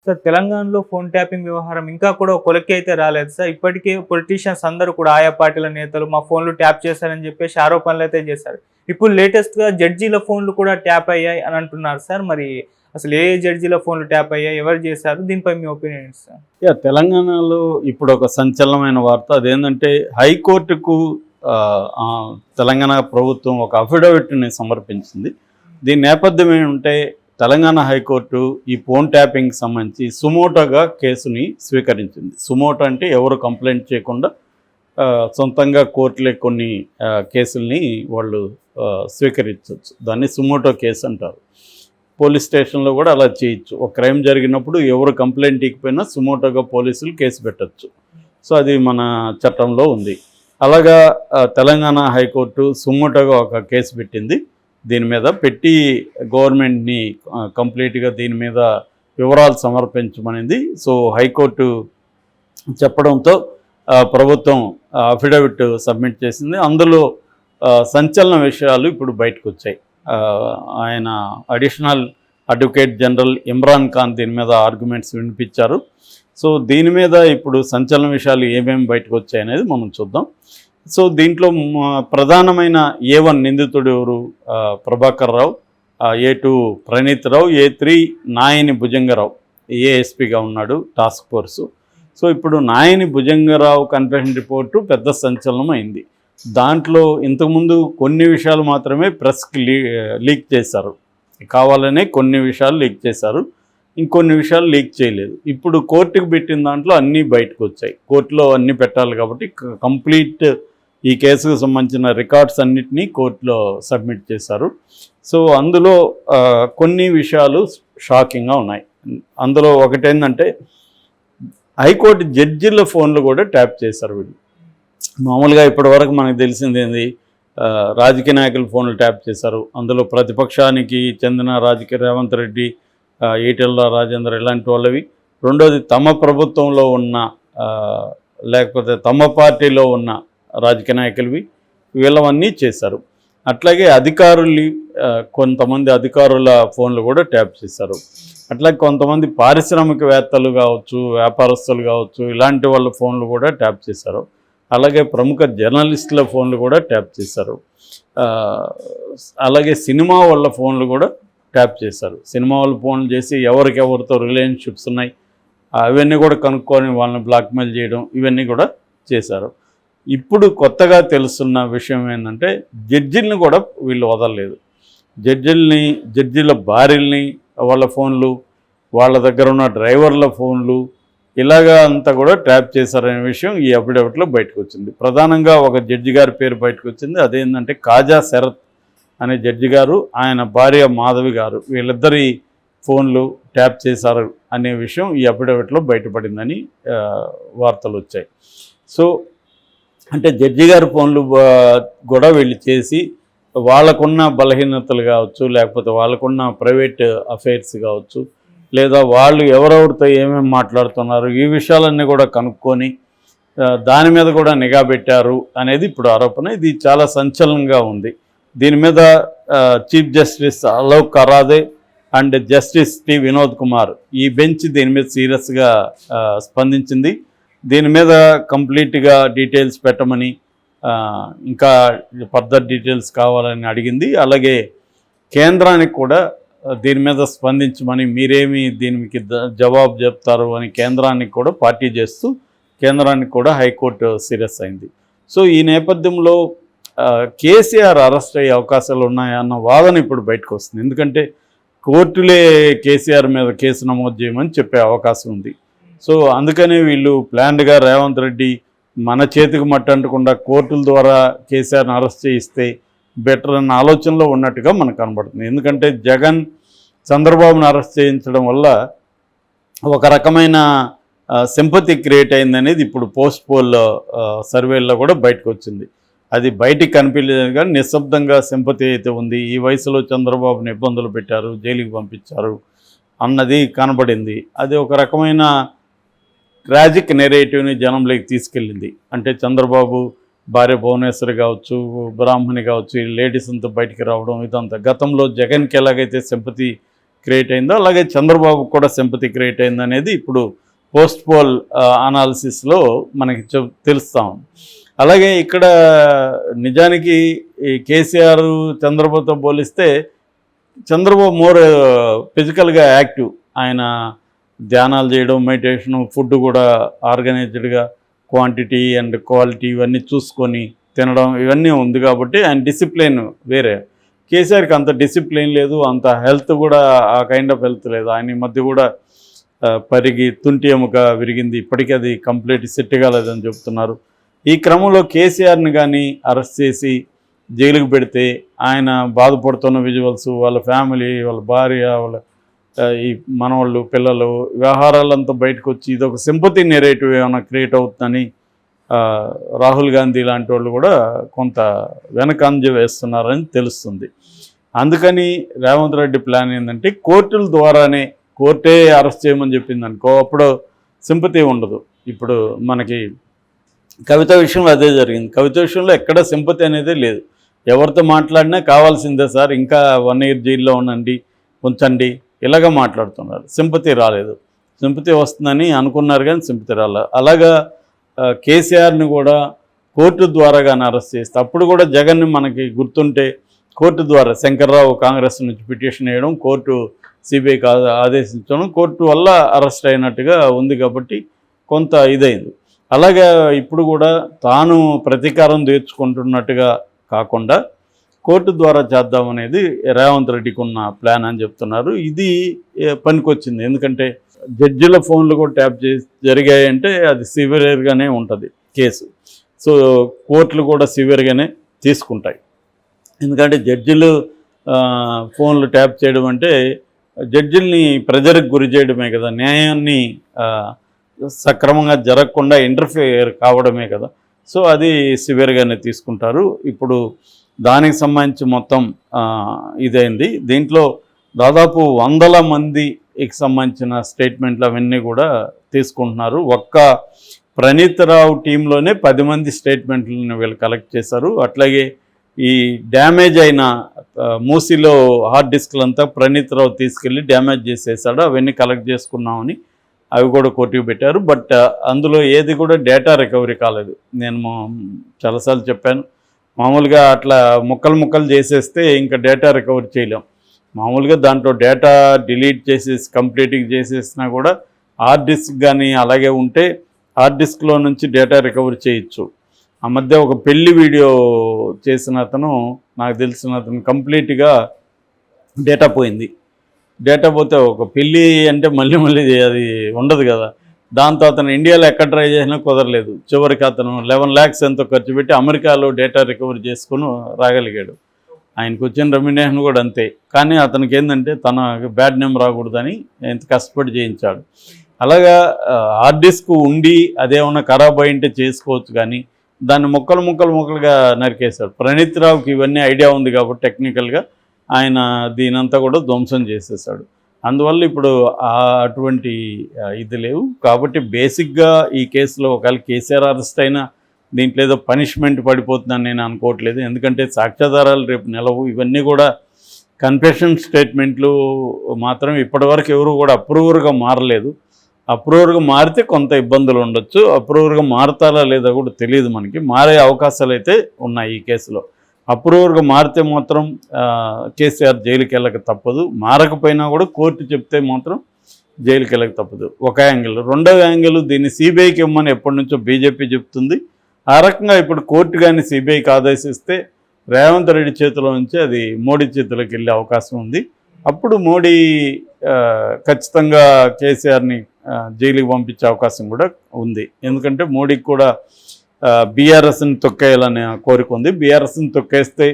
Sir తెలంగాణలో phone tapping వ్యవహారం ఇంకా కూడా ఒక కొలిక్కి అయితే రాలేదు సార్. ఇప్పటికే పొలిటీషియన్స్ అందరూ కూడా ఆయా పార్టీల నేతలు మా ఫోన్‌లు ట్యాప్ చేశారని చెప్పేసి ఆరోపణలైతే చేశారు. ఇప్పుడు లేటెస్ట్‌గా జడ్జీల ఫోన్‌లు కూడా ట్యాప్ అయ్యాయి అని అంటున్నారు సార్. మరి అసలు ఏ జడ్జీల ఫోన్‌లు ట్యాప్ అయ్యాయి? ఎవరు చేశారు? దీనిపై మీ ఒపీనియన్ ఏంటి సార్? తెలంగాణలో ఇప్పుడు ఒక సంచలనమైన వార్త అదేంటంటే హైకోర్టుకు తెలంగాణ ప్రభుత్వం ఒక అఫిడవిట్‌ని సమర్పించింది. దీని నేపథ్యం ఏంటంటే తెలంగాణ హైకోర్టు ఈ ఫోన్ ట్యాపింగ్కి సంబంధించి సుమోటోగా కేసుని స్వీకరించింది. సుమోటో అంటే ఎవరు కంప్లైంట్ చేయకుండా సొంతంగా కోర్టులే కొన్ని కేసుల్ని వాళ్ళు స్వీకరించవచ్చు. దాన్ని సుమోటో కేసు అంటారు. పోలీస్ స్టేషన్లో కూడా అలా చేయొచ్చు. ఒక క్రైమ్ జరిగినప్పుడు ఎవరు కంప్లైంట్ ఇవ్వకపోయినా సుమోటోగా పోలీసులు కేసు పెట్టచ్చు. సో అది మన చట్టంలో ఉంది. అలాగా తెలంగాణ హైకోర్టు సుమోటోగా ఒక కేసు పెట్టింది. దీని మీద పెట్టి గవర్నమెంట్ని కంప్లీట్గా దీని మీద వివరాలు సమర్పించమనింది. సో హైకోర్టు చెప్పడంతో ప్రభుత్వం అఫిడవిట్ సబ్మిట్ చేసింది. అందులో సంచలన విషయాలు ఇప్పుడు బయటకు వచ్చాయి. ఆయన additional advocate general Imran Khan దీని మీద ఆర్గ్యుమెంట్స్ వినిపించారు. సో దీని మీద ఇప్పుడు సంచలన విషయాలు ఏమేమి బయటకు వచ్చాయనేది మనం చూద్దాం. సో దీంట్లో ప్రధానమైన A1 నిందితుడు ఎవరు? ప్రభాకర్ రావు, A2 ప్రణీత్ రావు, A3 నాయని భుజంగరావు ఏఎస్పీగా ఉన్నాడు టాస్క్ ఫోర్సు. సో ఇప్పుడు నాయని భుజంగరావు కన్ఫెషన్ రిపోర్టు పెద్ద సంచలనం అయింది. దాంట్లో ఇంతకుముందు కొన్ని విషయాలు మాత్రమే ప్రెస్కి లీక్ చేశారు. కావాలనే కొన్ని విషయాలు లీక్ చేశారు, ఇంకొన్ని విషయాలు లీక్ చేయలేదు. ఇప్పుడు కోర్టుకు పెట్టిన దాంట్లో అన్నీ బయటకు వచ్చాయి. కోర్టులో అన్నీ పెట్టాలి కాబట్టి కంప్లీట్ ఈ కేసుకు సంబంధించిన రికార్డ్స్ అన్నిటినీ కోర్టులో సబ్మిట్ చేశారు. సో అందులో కొన్ని విషయాలు షాకింగ్గా ఉన్నాయి. అందులో ఒకటేంటంటే హైకోర్టు జడ్జిల ఫోన్లు కూడా ట్యాప్ చేశారు వీళ్ళు. మామూలుగా ఇప్పటివరకు మనకు తెలిసింది ఏంది, రాజకీయ నాయకుల ఫోన్లు ట్యాప్ చేశారు. అందులో ప్రతిపక్షానికి చెందిన రాజకీయ రేవంత్ రెడ్డి, ఈటెల రాజేందర్ ఇలాంటి వాళ్ళవి. రెండోది తమ ప్రభుత్వంలో ఉన్న లేకపోతే తమ పార్టీలో ఉన్న రాజకీయ నాయకులవి, వీళ్ళవన్నీ చేశారు. అట్లాగే అధికారులు కొంతమంది అధికారుల ఫోన్లు కూడా ట్యాప్ చేశారు. అట్లాగే కొంతమంది పారిశ్రామికవేత్తలు కావచ్చు, వ్యాపారస్తులు కావచ్చు, ఇలాంటి వాళ్ళ ఫోన్లు కూడా ట్యాప్ చేశారు. అలాగే ప్రముఖ జర్నలిస్టుల ఫోన్లు కూడా ట్యాప్ చేశారు. అలాగే సినిమా వాళ్ళ ఫోన్లు కూడా ట్యాప్ చేశారు. సినిమా వాళ్ళు ఫోన్లు చేసి ఎవరికెవరితో రిలేషన్షిప్స్ ఉన్నాయి అవన్నీ కూడా కనుక్కొని వాళ్ళని బ్లాక్మెయిల్ చేయడం, ఇవన్నీ కూడా చేశారు. ఇప్పుడు కొత్తగా తెలుస్తున్న విషయం ఏంటంటే జడ్జిల్ని కూడా వీళ్ళు వదలలేదు. జడ్జిల భార్యల్ని వాళ్ళ ఫోన్లు, వాళ్ళ దగ్గర ఉన్న డ్రైవర్ల ఫోన్లు, ఇలాగా అంతా కూడా ట్యాప్ చేశారనే విషయం ఈ అఫిడవిట్లో బయటకు వచ్చింది. ప్రధానంగా ఒక జడ్జి గారి పేరు బయటకు వచ్చింది. అదేంటంటే కాజా శరత్ అనే జడ్జి గారు, ఆయన భార్య మాధవి గారు, వీళ్ళిద్దరి ఫోన్లు ట్యాప్ చేశారు అనే విషయం ఈ అఫిడవిట్లో బయటపడిందని వార్తలు వచ్చాయి. సో అంటే జడ్జి గారి ఫోన్లు కూడా వీళ్ళు చేసి వాళ్ళకున్న బలహీనతలు కావచ్చు, లేకపోతే వాళ్ళకున్న ప్రైవేట్ అఫైర్స్ కావచ్చు, లేదా వాళ్ళు ఎవరెవరితో ఏమేమి మాట్లాడుతున్నారు, ఈ విషయాలన్నీ కూడా కనుక్కొని దాని మీద కూడా నిఘా పెట్టారు అనేది ఇప్పుడు ఆరోపణ. ఇది చాలా సంచలనంగా ఉంది. దీని మీద chief justice Alok Aradhe and justice T Vinod Kumar ఈ బెంచ్ దీని మీద సీరియస్గా స్పందించింది. దీని మీద కంప్లీట్గా డీటెయిల్స్ పెట్టమని, ఇంకా ఫర్దర్ డీటెయిల్స్ కావాలని అడిగింది. అలాగే కేంద్రానికి కూడా దీని మీద స్పందించమని, మీరేమి దీనికి జవాబు చెప్తారు అని కేంద్రానికి కూడా పార్టీ చేస్తూ కేంద్రానికి కూడా హైకోర్టు సీరియస్ అయింది. సో ఈ నేపథ్యంలో కేసీఆర్ అరెస్ట్ అయ్యే అవకాశాలు ఉన్నాయన్న వాదన ఇప్పుడు బయటకు వస్తుంది. ఎందుకంటే కోర్టులే కేసీఆర్ మీద కేసు నమోదు చేయమని చెప్పే అవకాశం ఉంది. సో అందుకనే వీళ్ళు ప్లాన్డ్గా రేవంత్ రెడ్డి మన చేతికి మట్టంటకుండా కోర్టుల ద్వారా కేసీఆర్ని అరెస్ట్ చేయిస్తే బెటర్ అన్న ఆలోచనలో ఉన్నట్టుగా మనకు కనబడుతుంది. ఎందుకంటే జగన్ చంద్రబాబును అరెస్ట్ చేయించడం వల్ల ఒక రకమైన సింపతి క్రియేట్ అయిందనేది ఇప్పుడు పోస్ట్ పోల్ సర్వేల్లో కూడా బయటకు వచ్చింది. అది బయటికి కనిపించలేదు కానీ నిశ్శబ్దంగా సింపతి అయితే ఉంది. ఈ వయసులో చంద్రబాబుని ఇబ్బందులు పెట్టారు, జైలుకి పంపించారు అన్నది కనబడింది. అది ఒక రకమైన ట్రాజిక్ నెరేటివ్ని జనంలోకి తీసుకెళ్ళింది. అంటే చంద్రబాబు భార్య భువనేశ్వరి కావచ్చు, బ్రాహ్మణి కావచ్చు, ఈ లేడీస్ అంతా బయటికి రావడం, ఇదంతా గతంలో జగన్కి ఎలాగైతే సింపతి క్రియేట్ అయిందో అలాగే చంద్రబాబు కూడా సింపతి క్రియేట్ అయింది అనేది ఇప్పుడు పోస్ట్ పోల్ అనాలిసిస్లో మనకి తెలుస్తాం. అలాగే ఇక్కడ నిజానికి ఈ కేసీఆర్ చంద్రబాబుతో పోలిస్తే చంద్రబాబు మోర్ ఫిజికల్గా యాక్టివ్. ఆయన ధ్యానాలు చేయడం, మెడిటేషను, ఫుడ్ కూడా ఆర్గనైజ్డ్గా క్వాంటిటీ అండ్ క్వాలిటీ ఇవన్నీ చూసుకొని తినడం ఇవన్నీ ఉంది కాబట్టి ఆయన డిసిప్లిన్ వేరే. కేసీఆర్కి అంత డిసిప్లిన్ లేదు, అంత హెల్త్ కూడా ఆ కైండ్ ఆఫ్ హెల్త్ లేదు. ఆయన ఈ మధ్య కూడా పరిగి తుంటి ఎముక విరిగింది, ఇప్పటికీ అది కంప్లీట్ సెట్ కాలేదని చెప్తున్నారు. ఈ క్రమంలో కేసీఆర్ని కానీ అరెస్ట్ చేసి జైలుకు పెడితే ఆయన బాధపడుతున్న విజువల్స్, వాళ్ళ ఫ్యామిలీ, వాళ్ళ భార్య, వాళ్ళ ఈ మనవాళ్ళు, పిల్లలు వ్యవహారాలంతా బయటకు వచ్చి ఇదొక సింపతి నెరేటివ్ ఏమైనా క్రియేట్ అవుతుందని రాహుల్ గాంధీ లాంటి వాళ్ళు కూడా కొంత వెనకంజ వేస్తున్నారని తెలుస్తుంది. అందుకని రేవంత్ రెడ్డి ప్లాన్ ఏంటంటే కోర్టుల ద్వారానే, కోర్టే అరెస్ట్ చేయమని చెప్పింది అనుకో, అప్పుడు సింపతి ఉండదు. ఇప్పుడు మనకి కవిత విషయంలో అదే జరిగింది. కవిత విషయంలో ఎక్కడ సింపతి అనేది లేదు. ఎవరితో మాట్లాడినా కావాల్సిందే సార్, ఇంకా 1 year జైల్లో ఉంచండి ఇలాగ మాట్లాడుతున్నారు. సింపతి రాలేదు. సింపతి వస్తుందని అనుకున్నారు కానీ సింపతి రాలేదు. అలాగా కేసీఆర్ని కూడా కోర్టు ద్వారా కానీ అరెస్ట్ చేస్తే, అప్పుడు కూడా జగన్ని మనకి గుర్తుంటే కోర్టు ద్వారా శంకర్రావు కాంగ్రెస్ నుంచి పిటిషన్ వేయడం, కోర్టు సిబిఐకి ఆదేశించడం, కోర్టు వల్ల అరెస్ట్ అయినట్టుగా ఉంది కాబట్టి కొంత ఇదైంది. అలాగే ఇప్పుడు కూడా తాను ప్రతీకారం తీర్చుకుంటున్నట్టుగా కాకుండా కోర్టు ద్వారా చేద్దామనేది రేవంత్ రెడ్డికి ఉన్న ప్లాన్ అని చెప్తున్నారు. ఇది పనికొచ్చింది. ఎందుకంటే జడ్జిల ఫోన్లు కూడా ట్యాప్ చేసి జరిగాయంటే అది సివియర్గానే ఉంటుంది కేసు. సో కోర్టులు కూడా సివియర్గానే తీసుకుంటాయి. ఎందుకంటే జడ్జిలు ఫోన్లు ట్యాప్ చేయడం అంటే జడ్జిల్ని ప్రెజర్కి గురి చేయడమే కదా, న్యాయాన్ని సక్రమంగా జరగకుండా ఇంటర్ఫియర్ కావడమే కదా. సో అది సివియర్గానే తీసుకుంటారు. ఇప్పుడు దానికి సంబంధించి మొత్తం ఇదైంది. దీంట్లో దాదాపు 100 మందికి సంబంధించిన స్టేట్మెంట్లు అవన్నీ కూడా తీసుకుంటున్నారు. ఒక్క ప్రణీత్ రావు టీంలోనే 10 మంది స్టేట్మెంట్లను వీళ్ళు కలెక్ట్ చేశారు. అట్లాగే ఈ డ్యామేజ్ అయిన మూసీలో హార్డ్ డిస్క్లంతా ప్రణీత్ రావు తీసుకెళ్ళి డ్యామేజ్ చేసేసాడు. అవన్నీ కలెక్ట్ చేసుకున్నామని అవి కూడా కోర్టుకు పెట్టారు. బట్ అందులో ఏది కూడా డేటా రికవరీ కాలేదు. నేను చాలాసార్లు చెప్పాను, మామూలుగా అట్లా ముక్కలు చేసేస్తే ఇంకా డేటా రికవరీ చేయలేం. మామూలుగా దాంట్లో డేటా డిలీట్ చేసేసి కంప్లీట్గా చేసేసినా కూడా హార్డ్ డిస్క్ కానీ అలాగే ఉంటే హార్డ్ డిస్క్లో నుంచి డేటా రికవరీ చేయొచ్చు. ఆ మధ్య ఒక పెళ్లి వీడియో చేసిన అతను, నాకు తెలిసిన అతను కంప్లీట్గా డేటా పోయింది. డేటా పోతే ఒక పెళ్ళి అంటే మళ్ళీ అది ఉండదు కదా. దాంతో అతను ఇండియాలో ఎక్కడ ట్రై చేసినా కుదరలేదు. చివరికి అతను 11 lakhs ఎంతో ఖర్చు పెట్టి అమెరికాలో డేటా రికవరీ చేసుకుని రాగలిగాడు. ఆయనకు వచ్చిన రెమ్యునేషన్ కూడా అంతే. కానీ అతనికి ఏంటంటే తన బ్యాడ్ నేమ్ రాకూడదని ఎంత కష్టపడి చేయించాడు. అలాగా హార్డ్ డిస్క్ ఉండి అదేమన్నా ఖరాబ్ అయింటే చేసుకోవచ్చు, కానీ దాన్ని ముక్కలుగా నరికేశాడు. ప్రణీత్ రావుకి ఇవన్నీ ఐడియా ఉంది కాబట్టి టెక్నికల్గా ఆయన దీనంతా కూడా ధ్వంసం చేసేసాడు. అందువల్ల ఇప్పుడు అటువంటి ఇది లేవు. కాబట్టి బేసిక్గా ఈ కేసులో ఒకవేళ కేసీఆర్ అరెస్ట్ అయినా దీంట్లో ఏదో పనిష్మెంట్ పడిపోతుందని నేను అనుకోవట్లేదు. ఎందుకంటే సాక్ష్యాధారాలు రేపు నిలవు. ఇవన్నీ కూడా కన్ఫెషన్ స్టేట్మెంట్లు మాత్రం ఇప్పటివరకు ఎవరు కూడా అప్రూవర్గా మారలేదు. అప్రూవర్గా మారితే కొంత ఇబ్బందులు ఉండొచ్చు. అప్రూవర్గా మారుతారా లేదా కూడా తెలియదు మనకి. మారే అవకాశాలు అయితే ఉన్నాయి ఈ కేసులో. అప్రూవర్గా మారితే మాత్రం కేసీఆర్ జైలుకి వెళ్ళక తప్పదు. మారకపోయినా కూడా కోర్టు చెప్తే మాత్రం జైలుకి వెళ్ళక తప్పదు. ఒక యాంగిల్. రెండవ యాంగిల్, దీన్ని సిబిఐకి ఇవ్వమని ఎప్పటి నుంచో బీజేపీ చెప్తుంది. ఆ రకంగా ఇప్పుడు కోర్టు కానీ సిబిఐకి ఆదేశిస్తే రేవంత్ రెడ్డి చేతిలో నుంచి అది మోడీ చేతిలోకి వెళ్ళే అవకాశం ఉంది. అప్పుడు మోడీ ఖచ్చితంగా కేసీఆర్ని జైలుకి పంపించే అవకాశం కూడా ఉంది. ఎందుకంటే మోడీకి కూడా బీఆర్ఎస్ని తొక్కేయాలనే కోరిక ఉంది. బీఆర్ఎస్ని తొక్కేస్తే